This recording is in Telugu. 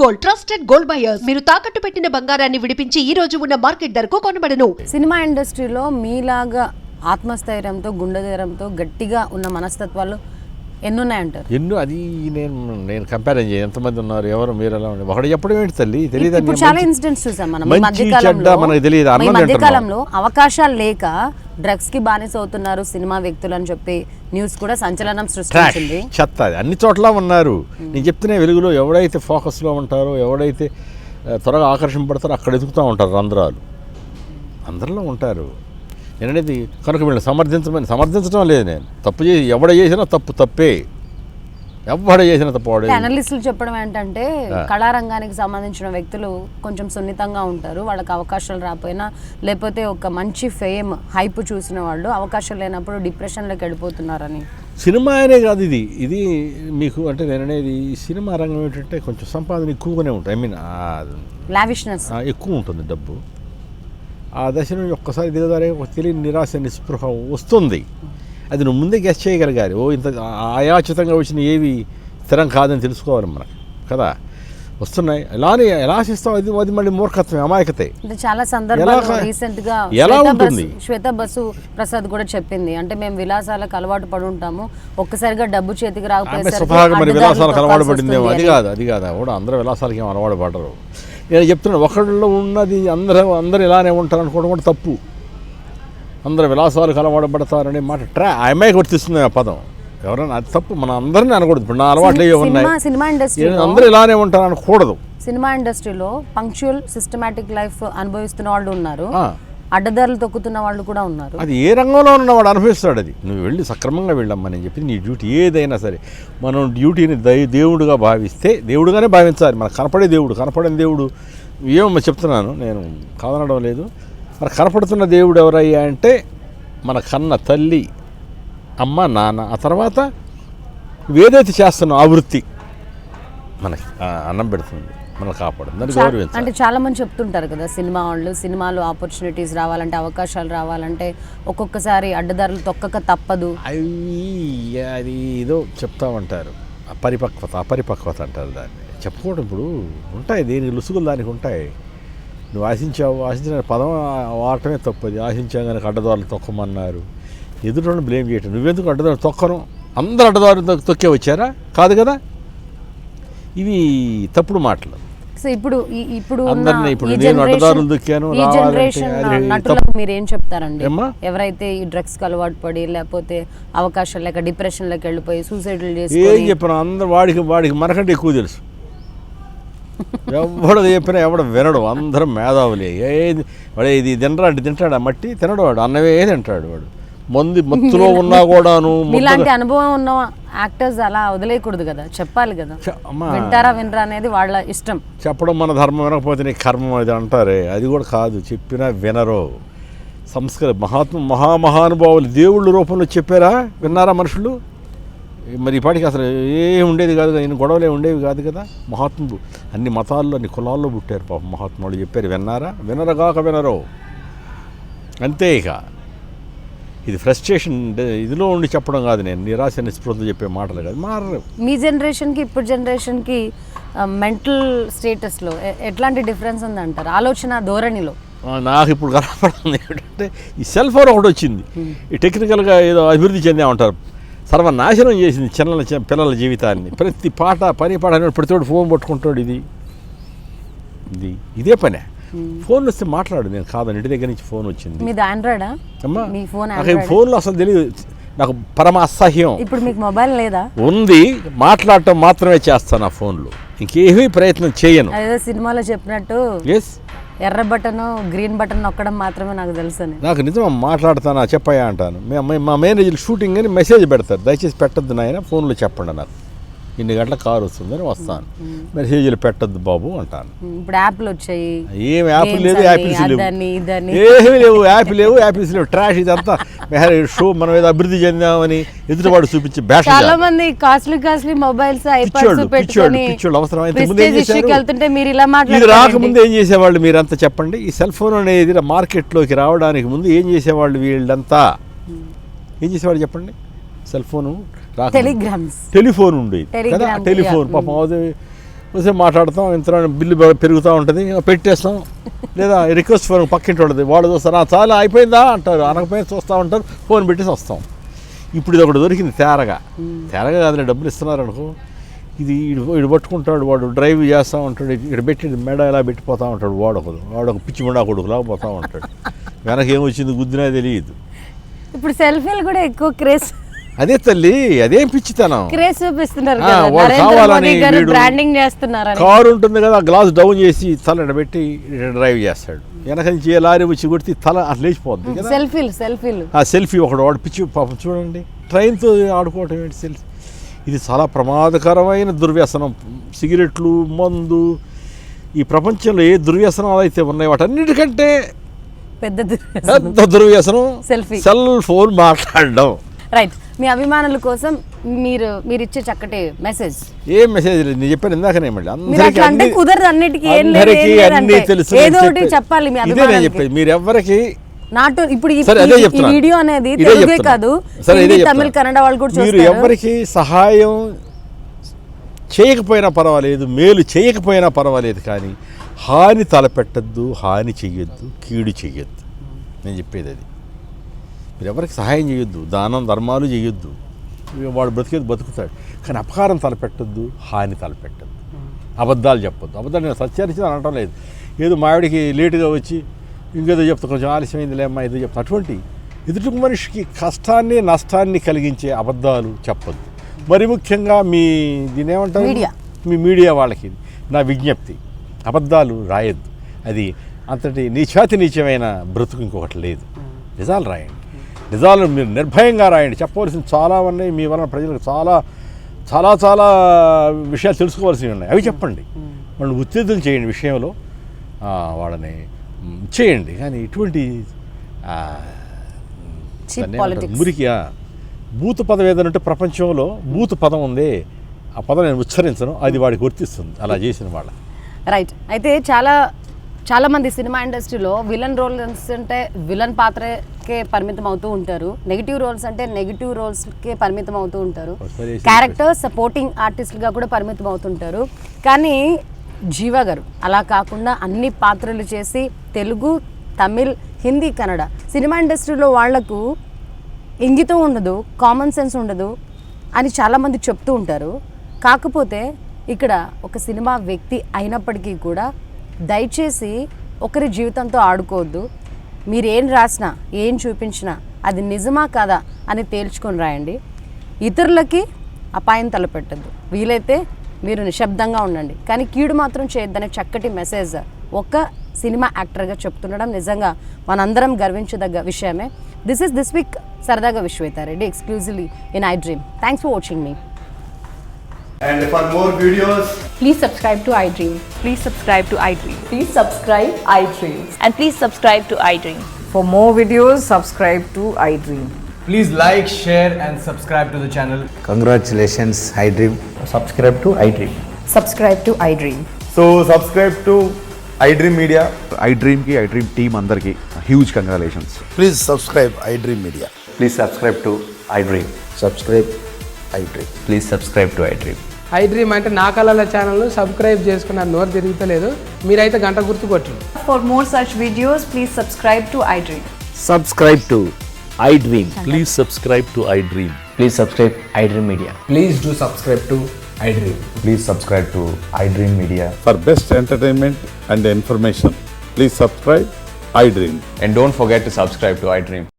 Gold, trusted gold buyers. మీరు తాకట్టు పెట్టిన బంగారాన్ని విడిపించి ఈ రోజు ఉన్న మార్కెట్ ధరకు కొనబడను. సినిమా ఇండస్ట్రీలో మీలాగా ఆత్మస్థైర్యంతో గుండె ధైర్యంతో గట్టిగా ఉన్న మనస్తత్వాలు ఎన్నున్నాయంటారు? అది నేను కంపారిజన్ చేయ ఎంతమంది ఉన్నారు, ఎవరు మీరు ఎలా ఉండే ఒకటి చెప్పడం ఏంటి తల్లి తెలియదు. ఇప్పుడు చాలా ఇన్సిడెంట్స్ చూసాం మనం మధ్యకాలంలో అవకాశాలు లేక డ్రగ్స్ కి బానిస అవుతున్నారు సినిమా వ్యక్తులు అని చెప్పి న్యూస్ కూడా సంచలనం సృష్టించింది. చెత్త అది అన్ని చోట్ల ఉన్నారు. నేను చెప్తున్నా వెలుగులో ఎవడైతే ఫోకస్లో ఉంటారో, ఎవడైతే త్వరగా ఆకర్షింపడతారో అక్కడ ఎదుగుతూ ఉంటారు రంధ్రాలు, అందరిలో ఉంటారు. నేననేది కనుక వీళ్ళని సమర్థించడం లేదు. నేను తప్పు చేసి ఎవడ చేసినా తప్పే, ఎవడ చేసినా తప్పు. అనలిస్టులు చెప్పడం ఏంటంటే కళారంగానికి సంబంధించిన వ్యక్తులు కొంచెం సున్నితంగా ఉంటారు, వాళ్ళకి అవకాశాలు రాకపోయినా లేకపోతే ఒక మంచి ఫేమ్ హైప్ చూసిన వాళ్ళు అవకాశం లేనప్పుడు డిప్రెషన్లోకి వెళ్ళిపోతున్నారని. సినిమా అనే కాదు, ఇది మీకు అంటే నేననేది సినిమా రంగం ఏంటంటే కొంచెం సంపాదన ఎక్కువగానే ఉంటుంది. లావిష్నెస్ ఎక్కువ ఉంటుంది, డబ్బు. ఆ దశ నుంచి ఒక్కసారి దిగదారే ఒక తెలియని నిరాశ నిస్పృహ వస్తుంది. అది నువ్వు ముందే గెస్ చేయగలిగారు. ఇంత అయాచితంగా వచ్చిన ఏవి స్థిరం కాదని తెలుసుకోవాలి మనకు కదా. వస్తున్నాయి అలానే ఎలా ఆశిస్తావు, అది మళ్ళీ మూర్ఖత్వం, అమాయకతే. అంటే చాలా సందర్భాల్లో రీసెంట్ గా ఎలా ఉంటుంది శ్వేత బసు ప్రసాద్ కూడా చెప్పింది, అంటే మేము విలాసాలకు అలవాటు పడి ఉంటాము, ఒక్కసారిగా డబ్బు చేతికి రాకపోతే మరి విలాసాలకు అలవాటు పడిందేమో. అది కాదు కూడా అందరూ విలాసాలకి ఏం అలవాటు పడరు. నేను చెప్తున్నాను, ఒకళ్ళలో ఉన్నది అందరూ ఇలానే ఉంటారు అనుకోవడం కూడా తప్పు. అందరూ విలాసాలకు అలవాటు పడతారనే మాట అమ్మాయికి వర్తిస్తుంది ఆ పదం. ఎవరైనా అది తప్పు, మన అందరినీ అనకూడదు. ఇప్పుడు నా అలవాట్లు ఉన్నాయి, సినిమా ఇండస్ట్రీ అందరూ ఇలానే ఉంటారు అనకూడదు. సినిమా ఇండస్ట్రీలో పంక్చువల్ సిస్టమాటిక్ లైఫ్ అనుభవిస్తున్న వాళ్ళు ఉన్నారు, అడ్డదారులు తొక్కుతున్న వాళ్ళు కూడా ఉన్నారు. అది ఏ రంగంలో ఉన్నవాడు అనుభవిస్తాడు. అది నువ్వు వెళ్ళి సక్రమంగా వెళ్ళమ్మా. నేను చెప్పింది నీ డ్యూటీ ఏదైనా సరే, మనం డ్యూటీని దేవుడుగా భావిస్తే దేవుడుగానే భావించాలి. మనకు కనపడే దేవుడు, కనపడని దేవుడు ఏమో చెప్తున్నాను, నేను కాదనడం లేదు. మరి కనపడుతున్న దేవుడు ఎవరయ్యా అంటే మన కన్న తల్లి, అమ్మ, నాన్న. ఆ తర్వాత ఏదైతే చేస్తున్నావు ఆ వృత్తి మనకి అన్నం పెడుతుంది, మనల్ని కాపాడుతుంది, దాన్ని గౌరవించాలి. అంటే చాలా మంది చెప్తుంటారు కదా, సినిమా వాళ్ళు సినిమాలో ఆపర్చునిటీస్ రావాలంటే, అవకాశాలు రావాలంటే ఒక్కొక్కసారి అడ్డదారులు తొక్కక తప్పదు. అది ఏదో చెప్తా ఉంటారు, అపరిపక్వత అంటారు దాన్ని. చెప్పుకోవడం ఇప్పుడు ఉంటాయి, దీనికి లుసుగులు దానికి ఉంటాయి. నువ్వు ఆశించిన పదం వాడటమే తప్పది. ఆశించావు కనుక అడ్డదారులు తొక్కమన్నారు, ఎదుటి బ్లేమ్ చేయటం. నువ్వెందుకు అడ్డదారులు తొక్కను, అందరు అడ్డదారులు తొక్కే వచ్చారా? కాదు కదా, ఇవి తప్పుడు మాటలు. సో ఇప్పుడు అందరినీ ఇప్పుడు నేను అడ్డదారులు దొక్కాను మీరేం చెప్తారండి? ఎవరైతే ఈ డ్రగ్స్ కి అలవాటు పడి లేకపోతే అవకాశాలు లేక డిప్రెషన్ లోకి వెళ్ళిపోయి సూసైడ్లు చేసి ఏం చెప్పినా అందరు వాడికి మనకంటే ఎక్కువ తెలుసు. ఎవడు చెప్పినా ఎవడు వినడు, అందరం మేధావులే. వాడు ఇది తింటాడు, మట్టి తినడు, వాడు అన్నవే తింటాడు. వాడు మత్తులో ఉన్నా కూడాను. ఇలాంటి అనుభవం ఉన్న యాక్టర్స్ అలా వదిలేయకూడదు కదా, చెప్పాలి కదా. వింటారా వినరా అనేది వాళ్ళ ఇష్టం. చెప్పడం మన ధర్మం, వినకపోతే నీ కర్మం అది అంటారే, అది కూడా కాదు. చెప్పినా వినరు. మహామహానుభావులు దేవుళ్ళ రూపంలో చెప్పారా, విన్నారా మనుషులు? మరి ఇప్పటికి అసలు ఏం ఉండేది కాదు కదా, ఈయన గొడవలే ఉండేవి కాదు కదా. మహాత్ములు అన్ని మతాల్లో అన్ని కులాల్లో పుట్టారు పాపం మహాత్ములు. చెప్పారు, విన్నారా? వినరగాక వినరు, అంతే. ఇక ఇది ఫ్రస్ట్రేషన్ ఇదిలో ఉండి చెప్పడం కాదు, నేను నిరాశ నిస్పృహతో చెప్పే మాటలు కాదు. మారరు. మీ జనరేషన్కి ఇప్పుడు జనరేషన్కి మెంటల్ స్టేటస్లో ఎట్లాంటి డిఫరెన్స్ ఉందంటారు, ఆలోచన ధోరణిలో? నాకు ఇప్పుడు కనపడుతుంది ఏంటంటే ఈ సెల్ ఫోన్ ఒకటి వచ్చింది, ఈ టెక్నికల్గా ఏదో అభివృద్ధి చెందామంటారు, సర్వనాశనం చేసింది పిల్లల జీవితాన్ని. ప్రతి పని పాట ప్రతివాడు ఫోన్ పట్టుకుంటాడు. ఇదే పనే. ఫోన్ వస్తే మాట్లాడు, నేను కాదని. ఇంటి దగ్గర నుంచి ఫోన్ వచ్చింది. మీది ఆండ్రాయిడా? ఫోన్లో అసలు తెలియదు, నాకు పరమ అసహ్యం. ఇప్పుడు మీకు మొబైల్ లేదా? ఉంది, మాట్లాడటం మాత్రమే చేస్తాను ఆ ఫోన్లో, ఇంకేమీ ప్రయత్నం చేయను. అదే సినిమాలో చెప్పినట్టు ఎర్ర బటన్ గ్రీన్ బటన్ నొక్కడం మాత్రమే నాకు తెలుసు. నాకు నిజం మాట్లాడతానా, చెప్పాయా అంటాను. మా మేనేజర్ షూటింగ్ అని మెసేజ్ పెడతారు, దయచేసి పెట్టద్దు నాయన, ఫోన్లో చెప్పండి నాకు, ఇన్ని గంటల కారు వస్తుందని వస్తాను, మెసేజ్లు పెట్టద్దు బాబు అంటాను. ఇప్పుడు యాప్లు వచ్చాయి, ఏం యాప్ లేదు, యాపిల్స్ లేవు, ఏమీ లేవు, యాపిల్స్ లేవు, ట్రాష్. ఇదంతా షో మనం ఏదో అభివృద్ధి చెందామని ఎదుటివాడు చూపించి బ్యాష్. చాలా మంది కాస్ట్లీ మొబైల్స్ పిచ్చోళ్ళు అవసరమైతే ఇది రాకముందు ఏం చేసేవాళ్ళు మీరంతా చెప్పండి? ఈ సెల్ ఫోన్ అనేది మార్కెట్లోకి రావడానికి ముందు ఏం చేసేవాళ్ళు వీళ్ళంతా? ఏం చేసేవాళ్ళు చెప్పండి? సెల్ ఫోను టెలిగ్రామ్స్, టెలిఫోన్ ఉండేది కదా, టెలిఫోన్. పాపం వస్తే మాట్లాడతాం, ఇంత బిల్లు పెరుగుతూ ఉంటుంది, పెట్టేస్తాం. లేదా రిక్వెస్ట్ ఫోన్ పక్కింటి ఉంటుంది, వాడు చూస్తారు చాలా అయిపోయిందా అంటారు, అనకపోయినా చూస్తూ ఉంటారు, ఫోన్ పెట్టేసి వస్తాం. ఇప్పుడు ఇది ఒకటి దొరికింది తేరగా కాదులే, డబ్బులు ఇస్తున్నారు అనుకో, ఇది వీడు పట్టుకుంటాడు, వాడు డ్రైవ్ చేస్తూ ఉంటాడు, ఇక్కడ పెట్టి మెడ ఎలా పెట్టిపోతూ ఉంటాడు, వాడు ఒక పిచ్చి ముండా కొడుకులా పోతూ ఉంటాడు, వెనక ఏమొచ్చింది గుద్దినా తెలియదు. ఇప్పుడు సెల్ఫీలు కూడా ఎక్కువ క్రేజ్, అదే తల్లి, అదేం పిచ్చితనం. క్రేజ్ చూపిస్తున్నారు ఆ, కదా, వాడు నరేంద్ర కావాలని మోదీ గారు వీడు బ్రాండింగ్ చేస్తున్నారు. కారు ఉంటుంది కదా, గ్లాస్ డౌన్ చేసి తల పెట్టి డ్రైవ్ చేస్తాడు, వెనక నుంచి ఏ లారీ వచ్చి కొడితే తల అట్లా లేచిపోద్ది కదా. సెల్ఫీలు ఆ సెల్ఫీ ఒకడు వాడు పిచ్చి పాపం చూడండి, ట్రైన్తో ఆడుకోవటం ఏంటి సెల్ఫీ. ఇది చాలా ప్రమాదకరమైన దుర్వ్యసనం. సిగరెట్లు, మందు, ఈ ప్రపంచంలో ఏ దుర్వ్యసనాలు అయితే ఉన్నాయో వాటన్నిటికంటే పెద్ద దుర్వ్యసనం సెల్ఫీ, సెల్ ఫోన్ మాట్లాడడం. రైట్. మీ అభిమానుల కోసం మీరు ఇచ్చే చక్కటి మెసేజ్. ఏ మెసేజ్ లేదు, నేను చెప్పాను ఇందాకనే, మళ్ళీ అంటే కుదరదు, అన్నిటికీ అన్నీ తెలుసు, ఏదో ఒకటి చెప్పాలి మీ ఇదే నేను చెప్పేది. మీరు ఎవరికి నాటు ఇప్పుడు ఈ చెప్తున్నా, వీడియో అనేది తెలుగే కాదు, హిందీ, తమిళ, కన్నడ వాళ్ళు కూడా మీరు చూస్తారు. ఎవరికి సహాయం చేయకపోయినా పర్వాలేదు, మేలు చేయకపోయినా పర్వాలేదు, కానీ హాని తలపెట్టద్దు, హాని చెయ్యొద్దు, కీడు చెయ్యొద్దు. నేను చెప్పేది అది. మీరు ఎవరికి సహాయం చేయొద్దు, దానం ధర్మాలు చేయొద్దు, వాడు బ్రతికేది బతుకుతాడు, కానీ అపకారం తలపెట్టద్దు, హాని తలపెట్టద్దు, అబద్ధాలు చెప్పొద్దు. అబద్ధాలు నేను సత్యానికి అనటం లేదు, ఏదో మావిడికి లేటుగా వచ్చి ఇంకేదో చెప్తా, కొంచెం ఆలస్యమైంది లేమ్మా ఏదో చెప్తా, అటువంటి ఎదుటి మనిషికి కష్టాన్ని నష్టాన్ని కలిగించే అబద్ధాలు చెప్పొద్దు. మరి ముఖ్యంగా దీని ఏమంటారు, మీ మీడియా వాళ్ళకి నా విజ్ఞప్తి, అబద్ధాలు రాయొద్దు. అది అంతటి నీచమైన బ్రతుకు ఇంకొకటి లేదు. నిజాలు రాయండి, నిజాలు మీరు నిర్భయంగా రాయండి. చెప్పవలసిన చాలా ఉన్నాయి, మీ వలన ప్రజలకు చాలా చాలా చాలా విషయాలు తెలుసుకోవాల్సినవి ఉన్నాయి, అవి చెప్పండి. వాళ్ళు ఉత్తేజం చేయండి విషయంలో, వాళ్ళని చేయండి. కానీ ఇటువంటి మురికి బూతు పదం ఏదంటే, ప్రపంచంలో బూతు పదం ఉంది, ఆ పదం నేను ఉచ్చరించను, అది వాడికి వర్తిస్తుంది అలా చేసిన వాళ్ళ. రైట్. అయితే చాలా మంది సినిమా ఇండస్ట్రీలో విలన్ రోల్స్ అంటే విలన్ పాత్రకే పరిమితం అవుతూ ఉంటారు, నెగిటివ్ రోల్స్ అంటే నెగిటివ్ రోల్స్కే పరిమితం అవుతూ ఉంటారు, క్యారెక్టర్ సపోర్టింగ్ ఆర్టిస్ట్గా కూడా పరిమితం అవుతుంటారు. కానీ జీవా గారు అలా కాకుండా అన్ని పాత్రలు చేసి తెలుగు, తమిళ్, హిందీ, కన్నడ సినిమా ఇండస్ట్రీలో వాళ్లకు ఇంగితం ఉండదు, కామన్ సెన్స్ ఉండదు అని చాలామంది చెప్తూ ఉంటారు. కాకపోతే ఇక్కడ ఒక సినిమా వ్యక్తి అయినప్పటికీ కూడా దయచేసి ఒకరి జీవితంతో ఆడుకోవద్దు. మీరు ఏం రాసినా, ఏం చూపించినా అది నిజమా కాదా అని తేల్చుకొని రాయండి. ఇతరులకి అపాయం తలపెట్టద్దు, వీలైతే మీరు నిశ్శబ్దంగా ఉండండి, కానీ కీడు మాత్రం చేయొద్దనే చక్కటి మెసేజ్ ఒక సినిమా యాక్టర్గా చెప్తుండడం నిజంగా మనందరం గర్వించదగ్గ విషయమే. దిస్ వీక్ సరదాగా Vishwetha Reddy, exclusively in iDream. Thanks for watching మీ. And for more videos, please subscribe to iDream. Please subscribe to iDream. Please subscribe iDream. And please subscribe to iDream. For more videos, subscribe to iDream. please like, share and subscribe to the channel. Congratulations, iDream. Subscribe to iDream. Subscribe to iDream. So subscribe to iDream Media. iDream ki iDream team andarki huge congratulations. Please subscribe iDream Media. Please subscribe to iDream. Subscribe iDream. Please subscribe to iDream. iDream అంటే నా కళల ఛానల్ను సబ్స్క్రైబ్ చేసుకున్న నోరు తిరుగుతలేదు, మీరైతే గంట గుర్తు కొట్టండి. For more such videos, please subscribe to iDream. Subscribe to iDream. Please subscribe to iDream. Please subscribe iDream Media. Please do subscribe to iDream. Please subscribe to iDream Media. For best entertainment and information, please subscribe iDream. And don't forget to subscribe to iDream.